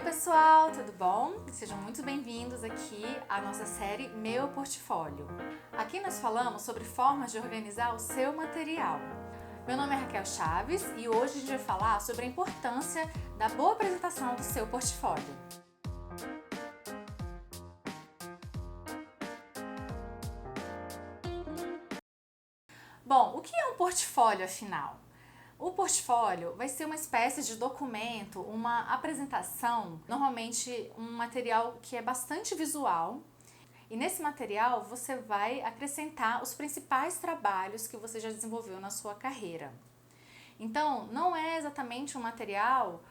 pessoal, tudo bom? Sejam muito bem-vindos aqui à nossa série Meu Portfólio. Aqui nós falamos sobre formas de organizar o seu material. Meu nome é Raquel Chaves e hoje a gente vai falar sobre a importância da boa apresentação do seu portfólio. Bom, o que é um portfólio afinal? O portfólio vai ser uma espécie de documento, uma apresentação, normalmente um material que é bastante visual. E nesse material você vai acrescentar os principais trabalhos que você já desenvolveu na sua carreira. Então, não é exatamente um material,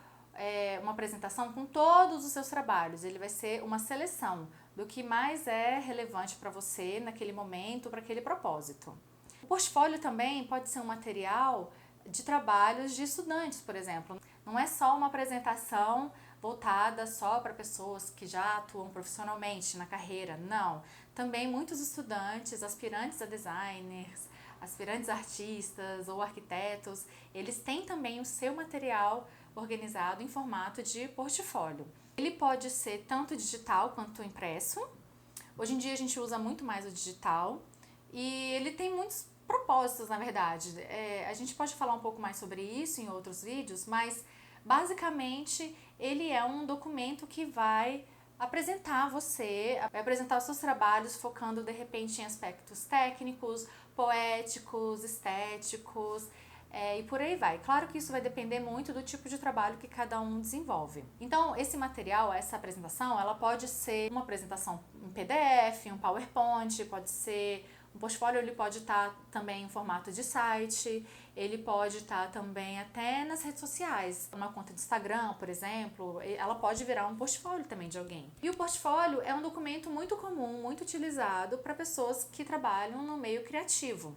uma apresentação com todos os seus trabalhos. Ele vai ser uma seleção do que mais é relevante para você naquele momento, para aquele propósito. O portfólio também pode ser um material de trabalhos de estudantes, por exemplo. Não é só uma apresentação voltada só para pessoas que já atuam profissionalmente na carreira, não. Também muitos estudantes, aspirantes a designers, aspirantes artistas ou arquitetos, eles têm também o seu material organizado em formato de portfólio. Ele pode ser tanto digital quanto impresso. Hoje em dia a gente usa muito mais o digital e ele tem muitos propósitos, na verdade. A gente pode falar um pouco mais sobre isso em outros vídeos, mas basicamente ele é um documento que vai apresentar você, vai apresentar os seus trabalhos focando de repente em aspectos técnicos, poéticos, estéticos, e por aí vai. Claro que isso vai depender muito do tipo de trabalho que cada um desenvolve. Então, esse material, essa apresentação, ela pode ser uma apresentação em PDF, um PowerPoint, pode ser um portfólio, ele pode estar também em formato de site, ele pode estar também até nas redes sociais. Uma conta de Instagram, por exemplo, ela pode virar um portfólio também de alguém. E o portfólio é um documento muito comum, muito utilizado para pessoas que trabalham no meio criativo.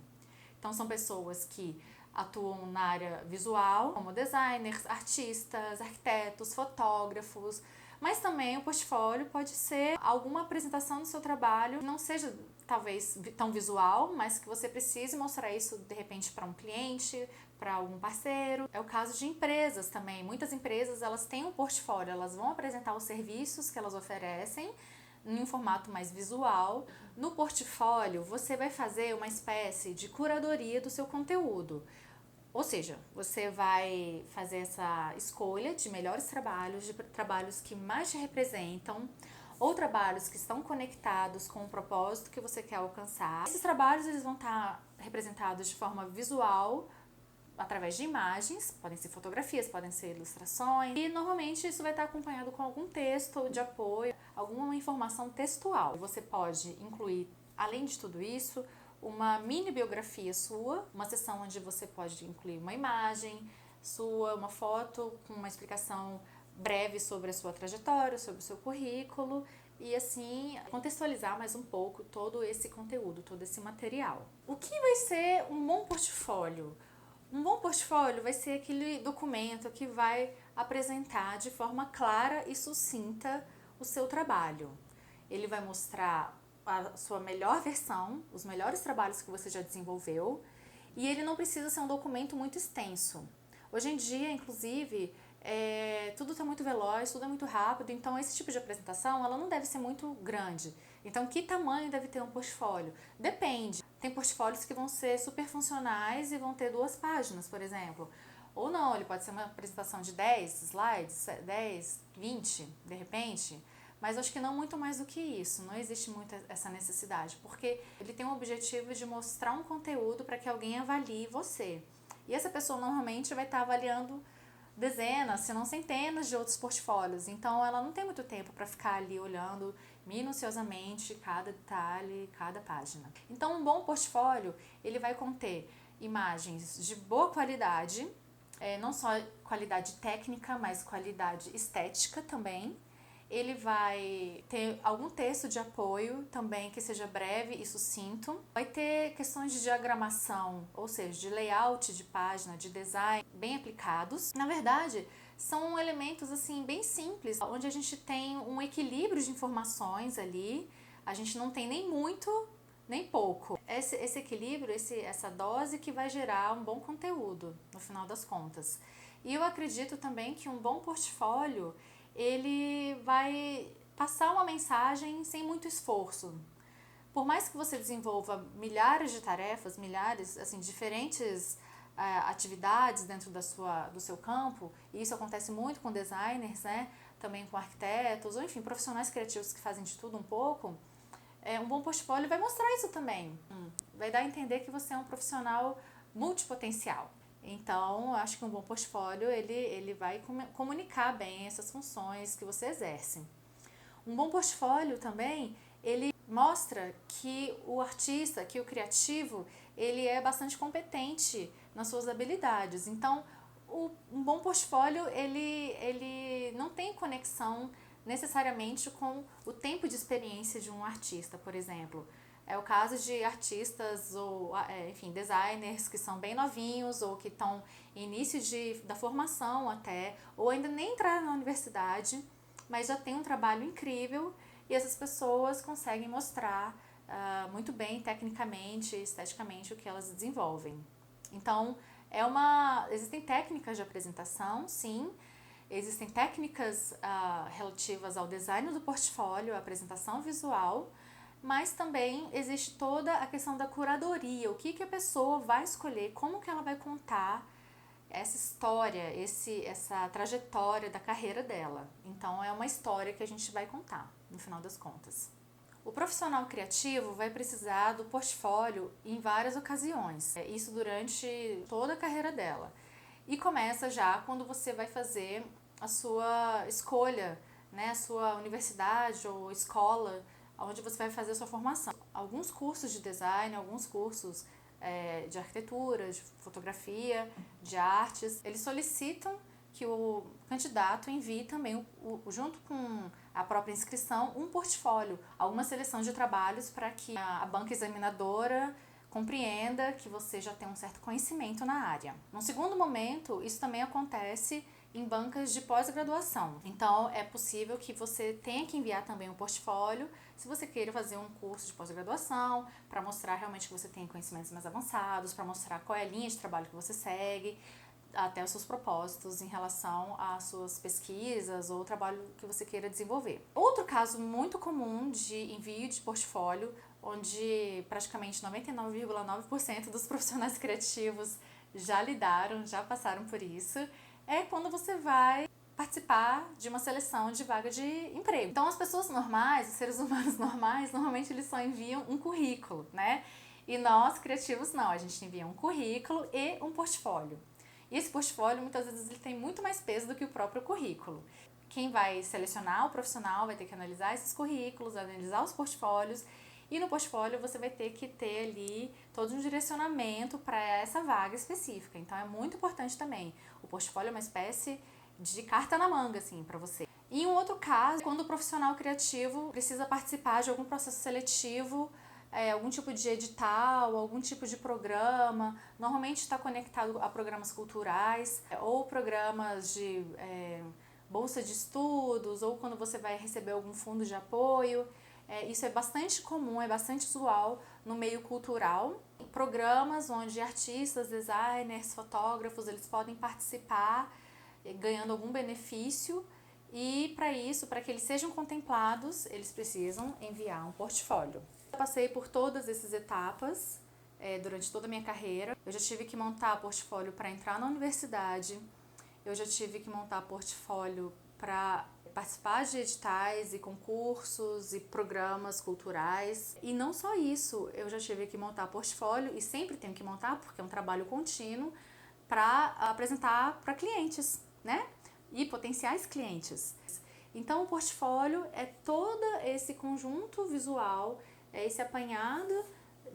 Então, são pessoas que atuam na área visual, como designers, artistas, arquitetos, fotógrafos, mas também o portfólio pode ser alguma apresentação do seu trabalho que não seja talvez tão visual, mas que você precise mostrar isso de repente para um cliente, para algum parceiro. É o caso de empresas também. Muitas empresas, elas têm um portfólio, elas vão apresentar os serviços que elas oferecem em um formato mais visual. No portfólio, você vai fazer uma espécie de curadoria do seu conteúdo. Ou seja, você vai fazer essa escolha de melhores trabalhos, de trabalhos que mais te representam, ou trabalhos que estão conectados com o propósito que você quer alcançar. Esses trabalhos eles vão estar representados de forma visual, através de imagens, podem ser fotografias, podem ser ilustrações, e normalmente isso vai estar acompanhado com algum texto de apoio, alguma informação textual. Você pode incluir, além de tudo isso, uma mini biografia sua, uma seção onde você pode incluir uma imagem sua, uma foto com uma explicação breve sobre a sua trajetória, sobre o seu currículo e assim contextualizar mais um pouco todo esse conteúdo, todo esse material. O que vai ser um bom portfólio? Um bom portfólio vai ser aquele documento que vai apresentar de forma clara e sucinta o seu trabalho. Ele vai mostrar a sua melhor versão, os melhores trabalhos que você já desenvolveu, e ele não precisa ser um documento muito extenso. Hoje em dia, inclusive, tudo está muito veloz, tudo é muito rápido, então esse tipo de apresentação ela não deve ser muito grande. Então, que tamanho deve ter um portfólio? Depende. Tem portfólios que vão ser super funcionais e vão ter 2 páginas, por exemplo. Ou não, ele pode ser uma apresentação de 10 slides, 10, 20, de repente. Mas acho que não muito mais do que isso, não existe muito essa necessidade, porque ele tem o objetivo de mostrar um conteúdo para que alguém avalie você. E essa pessoa normalmente vai estar avaliando dezenas, se não centenas de outros portfólios, então ela não tem muito tempo para ficar ali olhando minuciosamente cada detalhe, cada página. Então um bom portfólio, ele vai conter imagens de boa qualidade, não só qualidade técnica, mas qualidade estética também. Ele vai ter algum texto de apoio também que seja breve e sucinto. Vai ter questões de diagramação, ou seja, de layout de página, de design bem aplicados. Na verdade, são elementos assim bem simples, onde a gente tem um equilíbrio de informações ali. A gente não tem nem muito, nem pouco. Esse equilíbrio, essa dose que vai gerar um bom conteúdo, no final das contas. E eu acredito também que um bom portfólio, ele vai passar uma mensagem sem muito esforço. Por mais que você desenvolva milhares de tarefas, milhares, assim, diferentes atividades dentro do seu campo, e isso acontece muito com designers, né? Também com arquitetos, ou enfim, profissionais criativos que fazem de tudo um pouco, um bom portfólio vai mostrar isso também. Vai dar a entender que você é um profissional multipotencial. Então, acho que um bom portfólio, ele vai comunicar bem essas funções que você exerce. Um bom portfólio também, ele mostra que o artista, que o criativo, ele é bastante competente nas suas habilidades. Então, um bom portfólio, ele não tem conexão necessariamente com o tempo de experiência de um artista, por exemplo. É o caso de artistas ou, enfim, designers que são bem novinhos ou que estão em início da formação até, ou ainda nem entraram na universidade, mas já tem um trabalho incrível e essas pessoas conseguem mostrar muito bem tecnicamente, esteticamente o que elas desenvolvem. Então, existem técnicas de apresentação, sim, existem técnicas relativas ao design do portfólio, a apresentação visual, mas também existe toda a questão da curadoria, o que a pessoa vai escolher, como que ela vai contar essa história, essa trajetória da carreira dela. Então, é uma história que a gente vai contar, no final das contas. O profissional criativo vai precisar do portfólio em várias ocasiões, isso durante toda a carreira dela. E começa já quando você vai fazer a sua escolha, né, a sua universidade ou escola, onde você vai fazer a sua formação. Alguns cursos de design, alguns cursos de arquitetura, de fotografia, de artes, eles solicitam que o candidato envie também, junto com a própria inscrição, um portfólio, alguma seleção de trabalhos para que a banca examinadora compreenda que você já tem um certo conhecimento na área. Num segundo momento, isso também acontece em bancas de pós-graduação. Então, é possível que você tenha que enviar também um portfólio se você queira fazer um curso de pós-graduação, para mostrar realmente que você tem conhecimentos mais avançados, para mostrar qual é a linha de trabalho que você segue, até os seus propósitos em relação às suas pesquisas ou o trabalho que você queira desenvolver. Outro caso muito comum de envio de portfólio, onde praticamente 99,9% dos profissionais criativos já lidaram, já passaram por isso, é quando você vai participar de uma seleção de vaga de emprego. Então, as pessoas normais, os seres humanos normais, normalmente eles só enviam um currículo, né? E nós, criativos, não. A gente envia um currículo e um portfólio. E esse portfólio, muitas vezes, ele tem muito mais peso do que o próprio currículo. Quem vai selecionar o profissional vai ter que analisar esses currículos, analisar os portfólios, e no portfólio você vai ter que ter ali todo um direcionamento para essa vaga específica. Então, é muito importante também. O portfólio é uma espécie de carta na manga, assim, para você. E um outro caso, quando o profissional criativo precisa participar de algum processo seletivo, algum tipo de edital, algum tipo de programa, normalmente está conectado a programas culturais ou programas de bolsa de estudos, ou quando você vai receber algum fundo de apoio. Isso é bastante comum, é bastante usual no meio cultural. Programas onde artistas, designers, fotógrafos, eles podem participar ganhando algum benefício, e para isso, para que eles sejam contemplados, eles precisam enviar um portfólio. Eu passei por todas essas etapas durante toda a minha carreira. Eu já tive que montar portfólio para entrar na universidade, eu já tive que montar portfólio para participar de editais e concursos e programas culturais. E não só isso, eu já tive que montar portfólio, e sempre tenho que montar porque é um trabalho contínuo, para apresentar para clientes, né? E potenciais clientes. Então, o portfólio é todo esse conjunto visual, é esse apanhado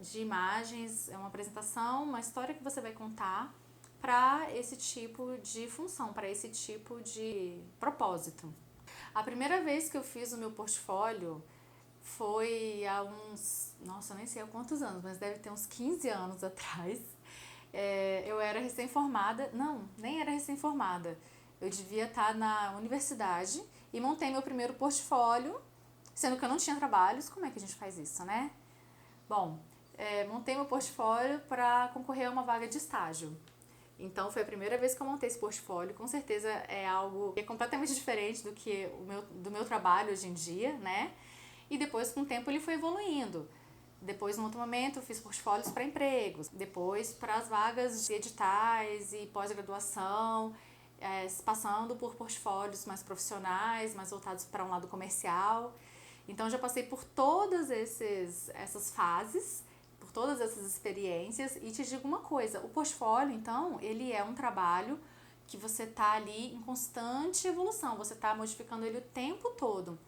de imagens, é uma apresentação, uma história que você vai contar para esse tipo de função, para esse tipo de propósito. A primeira vez que eu fiz o meu portfólio foi há uns, nossa, eu nem sei há quantos anos, mas deve ter uns 15 anos atrás. Eu era recém-formada, não, nem era recém-formada. Eu devia estar na universidade e montei meu primeiro portfólio, sendo que eu não tinha trabalhos. Como é que a gente faz isso, né? Bom, montei meu portfólio para concorrer a uma vaga de estágio. Então foi a primeira vez que eu montei esse portfólio. Com certeza é algo que é completamente diferente do meu trabalho hoje em dia, né? E depois, com o tempo, ele foi evoluindo. Depois, no outro momento, eu fiz portfólios para empregos. Depois, para as vagas de editais e pós-graduação, passando por portfólios mais profissionais, mais voltados para um lado comercial. Então, já passei por todas essas fases, por todas essas experiências. E te digo uma coisa, o portfólio, então, ele é um trabalho que você está ali em constante evolução. Você está modificando ele o tempo todo.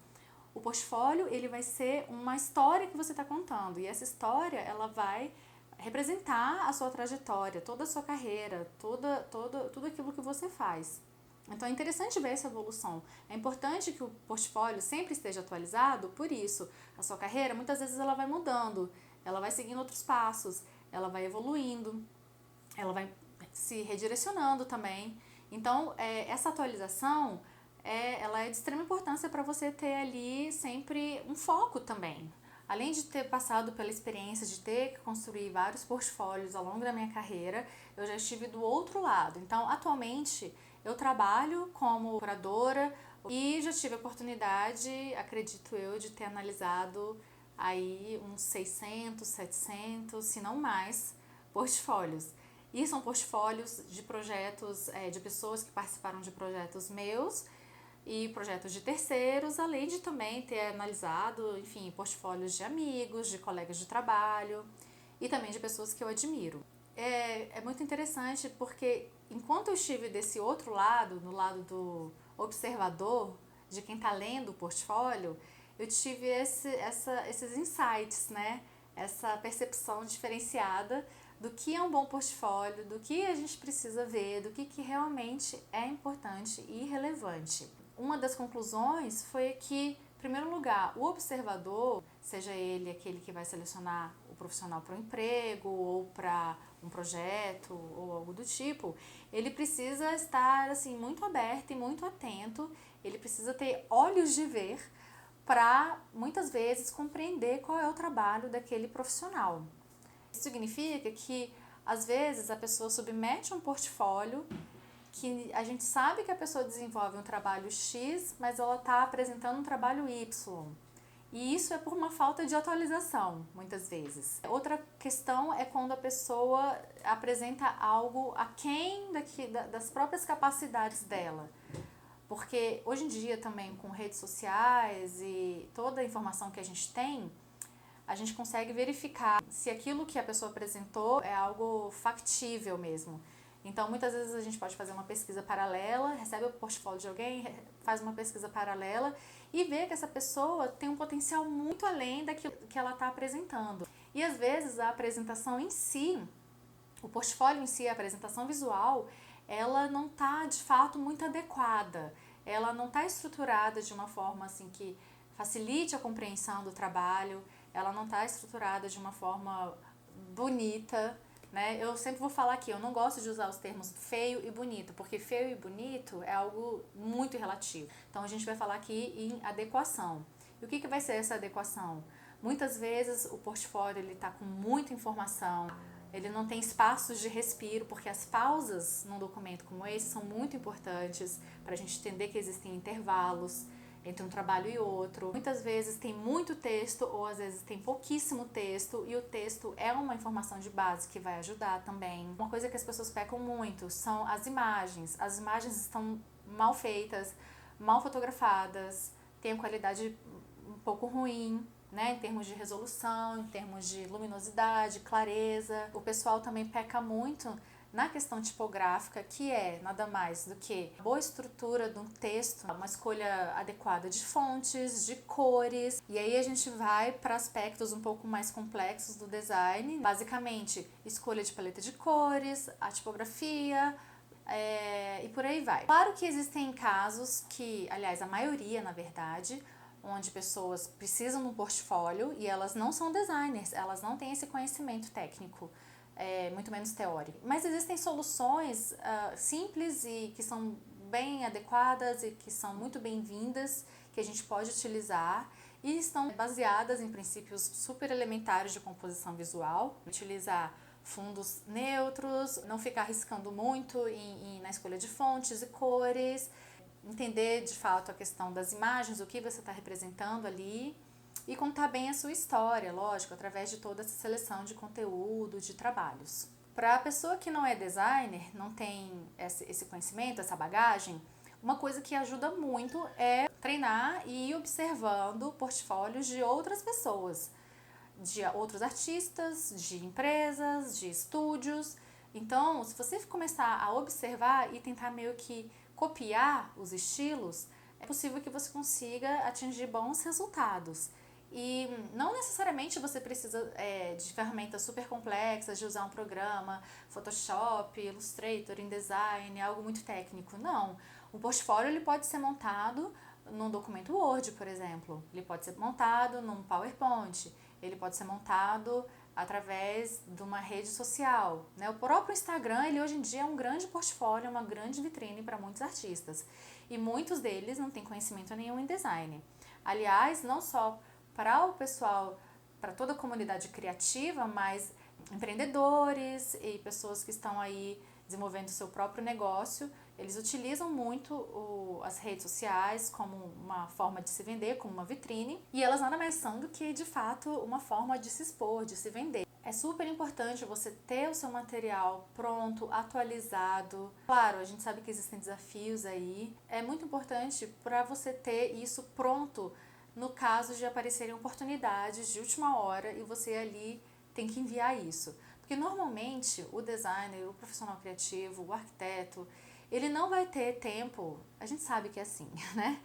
O portfólio, ele vai ser uma história que você está contando, e essa história, ela vai representar a sua trajetória, toda a sua carreira, tudo aquilo que você faz. Então é interessante ver essa evolução. É importante que o portfólio sempre esteja atualizado, por isso, a sua carreira, muitas vezes ela vai mudando, ela vai seguindo outros passos, ela vai evoluindo, ela vai se redirecionando também. Então, essa atualização ela é de extrema importância para você ter ali sempre um foco também. Além de ter passado pela experiência de ter que construir vários portfólios ao longo da minha carreira, eu já estive do outro lado. Então, atualmente, eu trabalho como curadora e já tive a oportunidade, acredito eu, de ter analisado aí uns 600, 700, se não mais, portfólios. E são portfólios de projetos, de pessoas que participaram de projetos meus e projetos de terceiros, além de também ter analisado, enfim, portfólios de amigos, de colegas de trabalho e também de pessoas que eu admiro. É muito interessante porque enquanto eu estive desse outro lado, no lado do observador, de quem está lendo o portfólio, eu tive esses insights, né? Essa percepção diferenciada do que é um bom portfólio, do que a gente precisa ver, do que realmente é importante e relevante. Uma das conclusões foi que, em primeiro lugar, o observador, seja ele aquele que vai selecionar o profissional para um emprego ou para um projeto ou algo do tipo, ele precisa estar assim muito aberto e muito atento, ele precisa ter olhos de ver para muitas vezes compreender qual é o trabalho daquele profissional. Isso significa que às vezes a pessoa submete um portfólio que a gente sabe que a pessoa desenvolve um trabalho X, mas ela está apresentando um trabalho Y. E isso é por uma falta de atualização, muitas vezes. Outra questão é quando a pessoa apresenta algo aquém das próprias capacidades dela. Porque hoje em dia também com redes sociais e toda a informação que a gente tem, a gente consegue verificar se aquilo que a pessoa apresentou é algo factível mesmo. Então, muitas vezes a gente pode fazer uma pesquisa paralela, recebe o portfólio de alguém, faz uma pesquisa paralela e vê que essa pessoa tem um potencial muito além daquilo que ela está apresentando. E às vezes a apresentação em si, o portfólio em si, a apresentação visual, ela não está de fato muito adequada. Ela não está estruturada de uma forma assim que facilite a compreensão do trabalho, ela não está estruturada de uma forma bonita, né? Eu sempre vou falar aqui, eu não gosto de usar os termos feio e bonito, porque feio e bonito é algo muito relativo. Então a gente vai falar aqui em adequação. E o que vai ser essa adequação? Muitas vezes o portfólio ele está com muita informação, ele não tem espaços de respiro, porque as pausas num documento como esse são muito importantes para a gente entender que existem intervalos entre um trabalho e outro. Muitas vezes tem muito texto ou às vezes tem pouquíssimo texto e o texto é uma informação de base que vai ajudar também. Uma coisa que as pessoas pecam muito são as imagens. As imagens estão mal feitas, mal fotografadas, têm qualidade um pouco ruim, né, em termos de resolução, em termos de luminosidade, clareza. O pessoal também peca muito na questão tipográfica, que é nada mais do que boa estrutura de um texto, uma escolha adequada de fontes, de cores, e aí a gente vai para aspectos um pouco mais complexos do design, basicamente escolha de paleta de cores, a tipografia, e por aí vai. Claro que existem casos que, aliás, a maioria, na verdade, onde pessoas precisam de um portfólio e elas não são designers, elas não têm esse conhecimento técnico, muito menos teórico. Mas existem soluções simples e que são bem adequadas e que são muito bem-vindas, que a gente pode utilizar e estão baseadas em princípios super elementares de composição visual. Utilizar fundos neutros, não ficar arriscando muito na escolha de fontes e cores, entender de fato a questão das imagens, o que você está representando ali e contar bem a sua história, lógico, através de toda essa seleção de conteúdo, de trabalhos. Para a pessoa que não é designer, não tem esse conhecimento, essa bagagem, uma coisa que ajuda muito é treinar e ir observando portfólios de outras pessoas, de outros artistas, de empresas, de estúdios. Então, se você começar a observar e tentar meio que copiar os estilos, é possível que você consiga atingir bons resultados. E não necessariamente você precisa de ferramentas super complexas, de usar um programa, Photoshop, Illustrator, InDesign, algo muito técnico. Não. O portfólio ele pode ser montado num documento Word, por exemplo. Ele pode ser montado num PowerPoint. Ele pode ser montado através de uma rede social, né? O próprio Instagram, ele hoje em dia é um grande portfólio, uma grande vitrine para muitos artistas. E muitos deles não têm conhecimento nenhum em design. Aliás, não só para o pessoal, para toda a comunidade criativa, mas empreendedores e pessoas que estão aí desenvolvendo o seu próprio negócio, eles utilizam muito as redes sociais como uma forma de se vender, como uma vitrine, e elas nada mais são do que, de fato, uma forma de se expor, de se vender. É super importante você ter o seu material pronto, atualizado. Claro, a gente sabe que existem desafios aí. É muito importante para você ter isso pronto no caso de aparecerem oportunidades de última hora e você ali tem que enviar isso. Porque normalmente o designer, o profissional criativo, o arquiteto, ele não vai ter tempo, a gente sabe que é assim, né?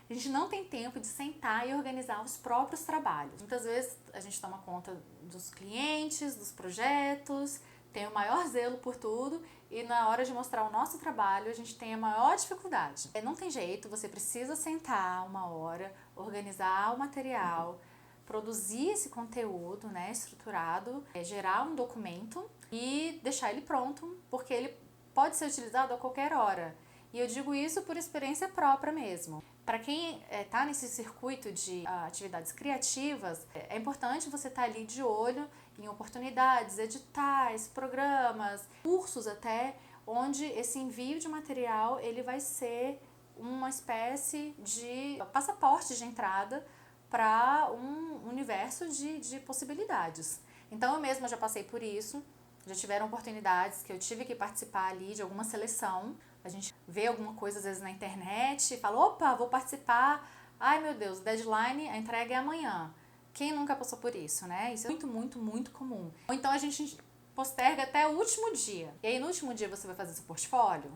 A gente não tem tempo de sentar e organizar os próprios trabalhos. Muitas vezes a gente toma conta dos clientes, dos projetos, tem o maior zelo por tudo e na hora de mostrar o nosso trabalho a gente tem a maior dificuldade. Não tem jeito, você precisa sentar uma hora, organizar o material, produzir esse conteúdo, né, estruturado, gerar um documento e deixar ele pronto, porque ele pode ser utilizado a qualquer hora. E eu digo isso por experiência própria mesmo. Para quem está nesse circuito de atividades criativas, é importante você estar ali de olho em oportunidades, editais, programas, cursos até, onde esse envio de material ele vai ser uma espécie de passaporte de entrada para um universo de possibilidades. Então eu mesma já passei por isso, já tiveram oportunidades que eu tive que participar ali de alguma seleção. A gente vê alguma coisa às vezes na internet e fala, opa, vou participar, ai meu Deus, deadline, a entrega é amanhã. Quem nunca passou por isso, né? Isso é muito, muito, muito comum. Ou então a gente posterga até o último dia. E aí no último dia você vai fazer seu portfólio?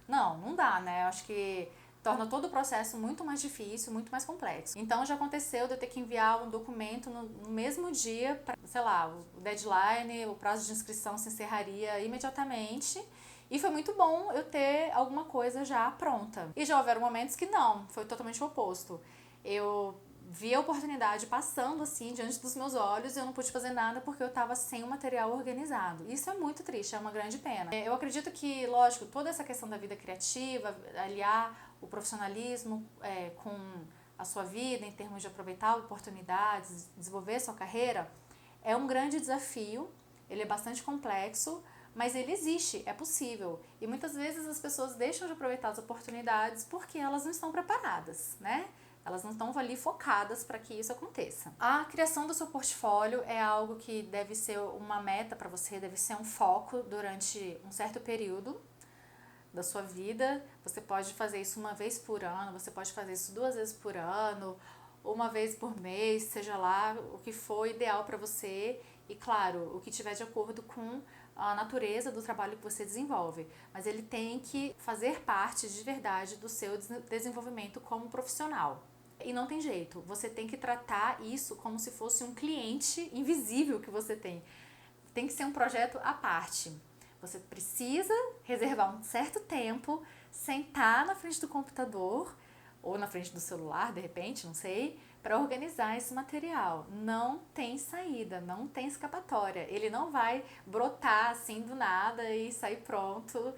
Não dá, né? Eu acho que torna todo o processo muito mais difícil, muito mais complexo. Então já aconteceu de eu ter que enviar um documento no mesmo dia, pra, sei lá, o deadline, o prazo de inscrição se encerraria imediatamente. E foi muito bom eu ter alguma coisa já pronta. E já houveram momentos que não, foi totalmente o oposto. Eu vi a oportunidade passando assim diante dos meus olhos e eu não pude fazer nada porque eu estava sem o material organizado. Isso é muito triste, é uma grande pena. Eu acredito que, lógico, toda essa questão da vida criativa, aliar o profissionalismo com a sua vida em termos de aproveitar oportunidades, desenvolver sua carreira, é um grande desafio, ele é bastante complexo, mas ele existe, é possível. E muitas vezes as pessoas deixam de aproveitar as oportunidades porque elas não estão preparadas, né? Elas não estão ali focadas para que isso aconteça. A criação do seu portfólio é algo que deve ser uma meta para você, deve ser um foco durante um certo período da sua vida. Você pode fazer isso uma vez por ano, você pode fazer isso 2 vezes por ano, uma vez por mês, seja lá o que for ideal para você. E claro, o que tiver de acordo com a natureza do trabalho que você desenvolve. Mas ele tem que fazer parte de verdade do seu desenvolvimento como profissional. E não tem jeito, você tem que tratar isso como se fosse um cliente invisível que você tem. Tem que ser um projeto à parte. Você precisa reservar um certo tempo, sentar na frente do computador ou na frente do celular, de repente, não sei, para organizar esse material. Não tem saída, não tem escapatória. Ele não vai brotar assim do nada e sair pronto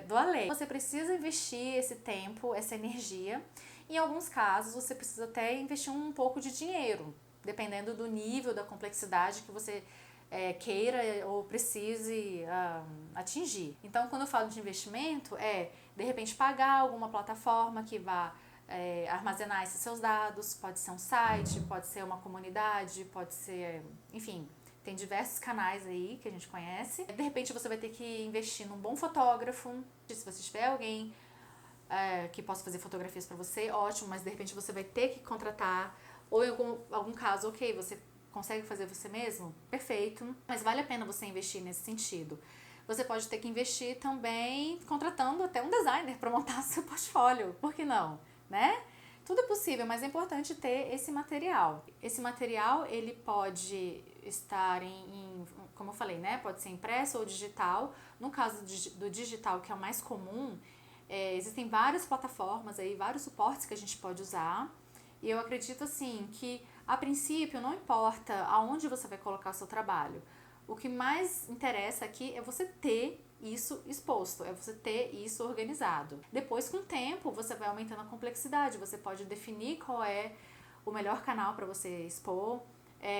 do além. Você precisa investir esse tempo, essa energia. Em alguns casos, você precisa até investir um pouco de dinheiro, dependendo do nível, da complexidade que você queira ou precise atingir. Então, quando eu falo de investimento, de repente pagar alguma plataforma que vá armazenar esses seus dados, pode ser um site, pode ser uma comunidade, pode ser, enfim, tem diversos canais aí que a gente conhece. De repente você vai ter que investir num bom fotógrafo, se você tiver alguém que possa fazer fotografias para você, ótimo, mas de repente você vai ter que contratar, ou em algum caso, ok, você consegue fazer você mesmo? Perfeito, mas vale a pena você investir nesse sentido. Você pode ter que investir também contratando até um designer para montar seu portfólio, por que não, né? Tudo é possível, mas é importante ter esse material. Esse material, ele pode estar como eu falei, né? Pode ser impresso ou digital. No caso do digital, que é o mais comum, existem várias plataformas aí, vários suportes que a gente pode usar. E eu acredito assim que, a princípio, não importa aonde você vai colocar o seu trabalho. O que mais interessa aqui é você ter isso exposto, é você ter isso organizado. Depois, com o tempo, você vai aumentando a complexidade, você pode definir qual é o melhor canal para você expor.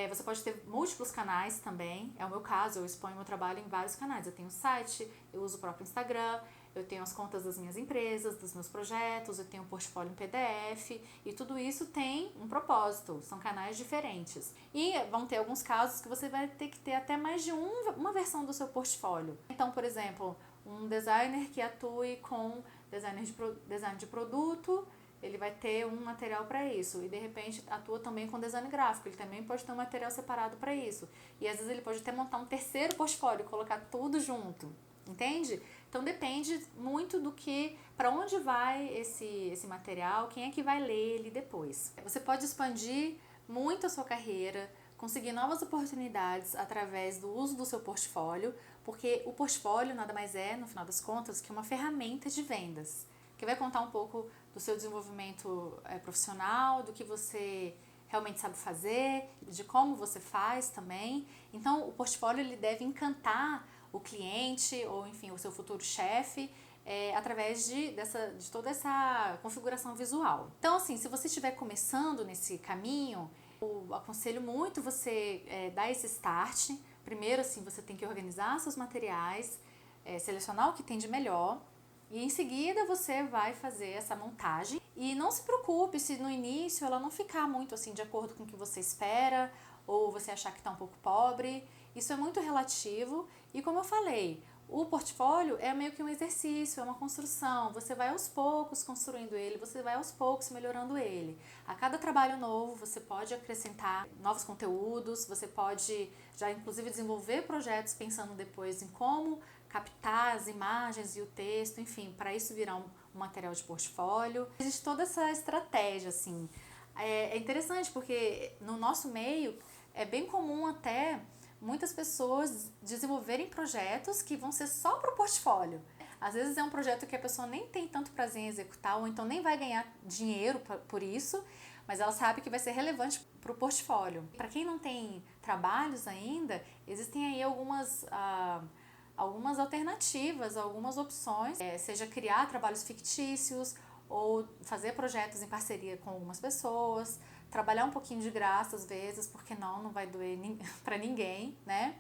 Você pode ter múltiplos canais também, é o meu caso, eu exponho meu trabalho em vários canais. Eu tenho um site, eu uso o próprio Instagram, eu tenho as contas das minhas empresas, dos meus projetos, eu tenho um portfólio em PDF e tudo isso tem um propósito, são canais diferentes. E vão ter alguns casos que você vai ter que ter até mais de uma versão do seu portfólio. Então, por exemplo, um designer que atue com design de produto, ele vai ter um material para isso e de repente atua também com design gráfico, ele também pode ter um material separado para isso. E às vezes ele pode até montar um terceiro portfólio, colocar tudo junto, entende? Então depende muito do que, para onde vai esse material, quem é que vai ler ele depois. Você pode expandir muito a sua carreira, conseguir novas oportunidades através do uso do seu portfólio, porque o portfólio nada mais é, no final das contas, que uma ferramenta de vendas, que vai contar um pouco do seu desenvolvimento profissional, do que você realmente sabe fazer, de como você faz também. Então, o portfólio ele deve encantar o cliente ou, enfim, o seu futuro chefe através de toda essa configuração visual. Então, assim, se você estiver começando nesse caminho, eu aconselho muito você dar esse start. Primeiro, assim, você tem que organizar seus materiais, selecionar o que tem de melhor, e em seguida você vai fazer essa montagem. E não se preocupe se no início ela não ficar muito assim de acordo com o que você espera, ou você achar que está um pouco pobre. Isso é muito relativo e, como eu falei, o portfólio é meio que um exercício, é uma construção. Você vai aos poucos construindo ele, você vai aos poucos melhorando ele. A cada trabalho novo você pode acrescentar novos conteúdos, você pode já inclusive desenvolver projetos pensando depois em como captar as imagens e o texto, enfim, para isso virar um material de portfólio. Existe toda essa estratégia, assim. É interessante porque no nosso meio é bem comum até muitas pessoas desenvolverem projetos que vão ser só para o portfólio. Às vezes é um projeto que a pessoa nem tem tanto prazer em executar, ou então nem vai ganhar dinheiro por isso, mas ela sabe que vai ser relevante para o portfólio. Para quem não tem trabalhos ainda, existem aí algumas alternativas, algumas opções, seja criar trabalhos fictícios ou fazer projetos em parceria com algumas pessoas, trabalhar um pouquinho de graça às vezes, porque não vai doer para ninguém, né?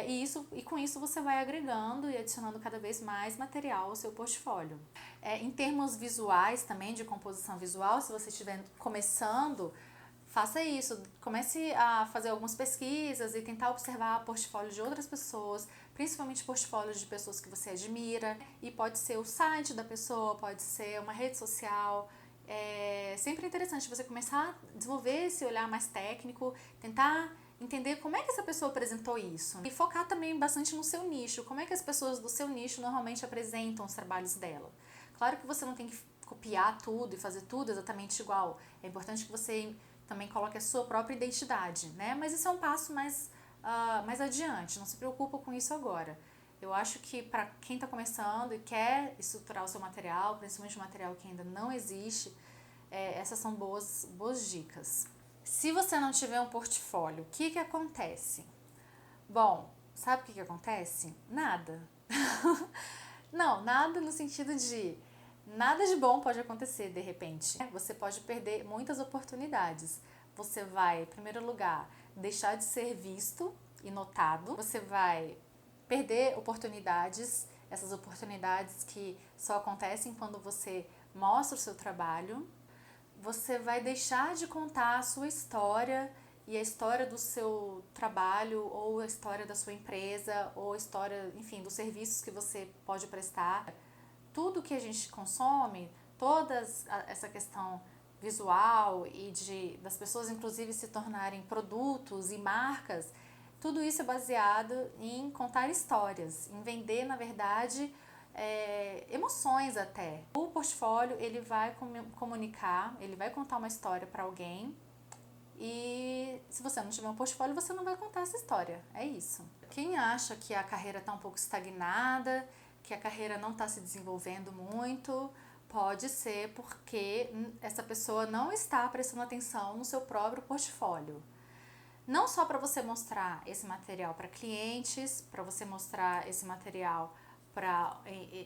E com isso você vai agregando e adicionando cada vez mais material ao seu portfólio. Em termos visuais também, de composição visual, se você estiver começando, faça isso, comece a fazer algumas pesquisas e tentar observar portfólios de outras pessoas, principalmente portfólios de pessoas que você admira, e pode ser o site da pessoa, pode ser uma rede social. É sempre interessante você começar a desenvolver esse olhar mais técnico, tentar entender como é que essa pessoa apresentou isso e focar também bastante no seu nicho, como é que as pessoas do seu nicho normalmente apresentam os trabalhos dela. Claro que você não tem que copiar tudo e fazer tudo exatamente igual, é importante que você também coloque a sua própria identidade, né? Mas isso é um passo mais adiante, não se preocupa com isso agora. Eu acho que para quem está começando e quer estruturar o seu material, principalmente material que ainda não existe, essas são boas dicas. Se você não tiver um portfólio, o que acontece? Bom, sabe o que acontece? Nada. Não, nada no sentido de nada de bom pode acontecer de repente. Você pode perder muitas oportunidades. Você vai, em primeiro lugar, deixar de ser visto. e notado. Você vai perder oportunidades, essas oportunidades que só acontecem quando você mostra o seu trabalho. Você vai deixar de contar a sua história e a história do seu trabalho, ou a história da sua empresa, ou a história, enfim, dos serviços que você pode prestar. Tudo que a gente consome, toda essa questão visual e das pessoas inclusive se tornarem produtos e marcas, tudo isso é baseado em contar histórias, em vender, na verdade, emoções até. O portfólio, ele vai comunicar, ele vai contar uma história para alguém, e se você não tiver um portfólio, você não vai contar essa história, é isso. Quem acha que a carreira está um pouco estagnada, que a carreira não está se desenvolvendo muito, pode ser porque essa pessoa não está prestando atenção no seu próprio portfólio. Não só para você mostrar esse material para clientes, para você mostrar esse material para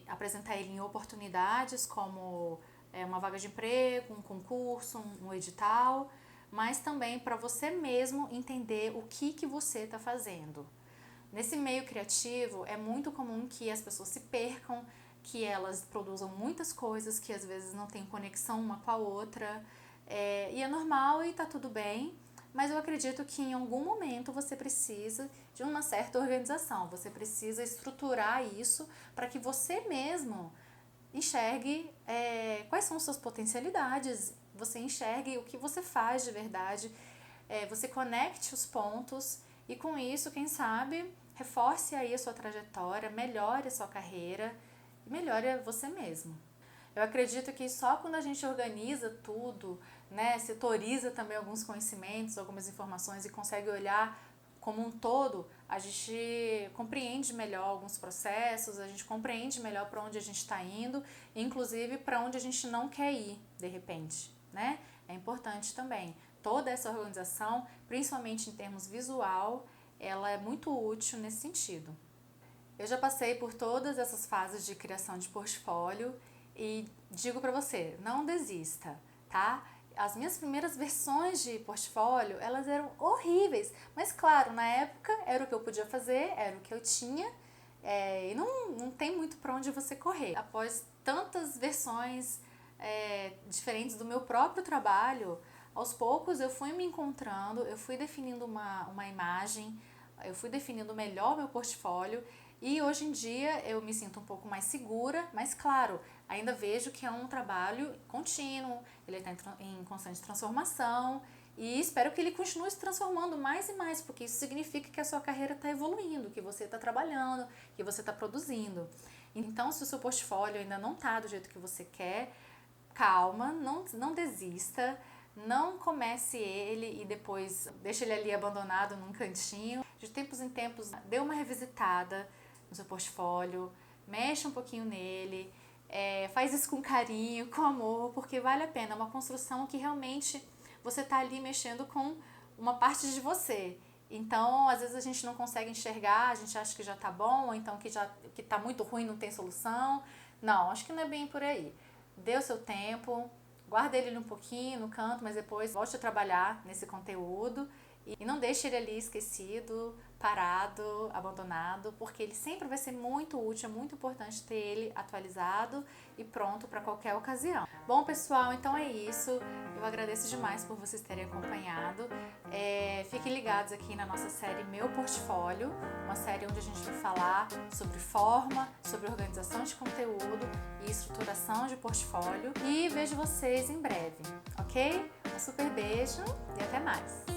apresentar ele em oportunidades como uma vaga de emprego, um concurso, um edital, mas também para você mesmo entender o que você está fazendo. Nesse meio criativo é muito comum que as pessoas se percam, que elas produzam muitas coisas que às vezes não têm conexão uma com a outra, e é normal e tá tudo bem, mas eu acredito que em algum momento você precisa de uma certa organização, você precisa estruturar isso para que você mesmo enxergue quais são suas potencialidades, você enxergue o que você faz de verdade, você conecte os pontos e com isso, quem sabe, reforce aí a sua trajetória, melhore a sua carreira e melhore você mesmo. Eu acredito que só quando a gente organiza tudo, né, setoriza também alguns conhecimentos, algumas informações e consegue olhar como um todo, a gente compreende melhor alguns processos, a gente compreende melhor para onde a gente está indo, inclusive para onde a gente não quer ir, de repente, né? É importante também. Toda essa organização, principalmente em termos visual, ela é muito útil nesse sentido. Eu já passei por todas essas fases de criação de portfólio e digo para você, não desista, tá? As minhas primeiras versões de portfólio, elas eram horríveis, mas claro, na época era o que eu podia fazer, era o que eu tinha, e não tem muito para onde você correr. Após tantas versões diferentes do meu próprio trabalho, aos poucos eu fui me encontrando, eu fui definindo uma imagem, eu fui definindo melhor meu portfólio e hoje em dia eu me sinto um pouco mais segura, mas claro, ainda vejo que é um trabalho contínuo, ele está em constante transformação e espero que ele continue se transformando mais e mais, porque isso significa que a sua carreira está evoluindo, que você está trabalhando, que você está produzindo. Então, se o seu portfólio ainda não está do jeito que você quer, calma, não desista, não comece ele e depois deixe ele ali abandonado num cantinho. De tempos em tempos, dê uma revisitada no seu portfólio, mexa um pouquinho nele, faz isso com carinho, com amor, porque vale a pena. É uma construção que realmente você está ali mexendo com uma parte de você. Então, às vezes a gente não consegue enxergar, a gente acha que já tá bom, ou então que tá muito ruim, não tem solução. Não, acho que não é bem por aí. Dê o seu tempo, guarda ele um pouquinho no canto, mas depois volte a trabalhar nesse conteúdo e não deixe ele ali esquecido, parado, abandonado, porque ele sempre vai ser muito útil, é muito importante ter ele atualizado e pronto para qualquer ocasião. Bom, pessoal, então é isso. Eu agradeço demais por vocês terem acompanhado. Fiquem ligados aqui na nossa série Meu Portfólio, uma série onde a gente vai falar sobre forma, sobre organização de conteúdo e estruturação de portfólio. E vejo vocês em breve, ok? Um super beijo e até mais!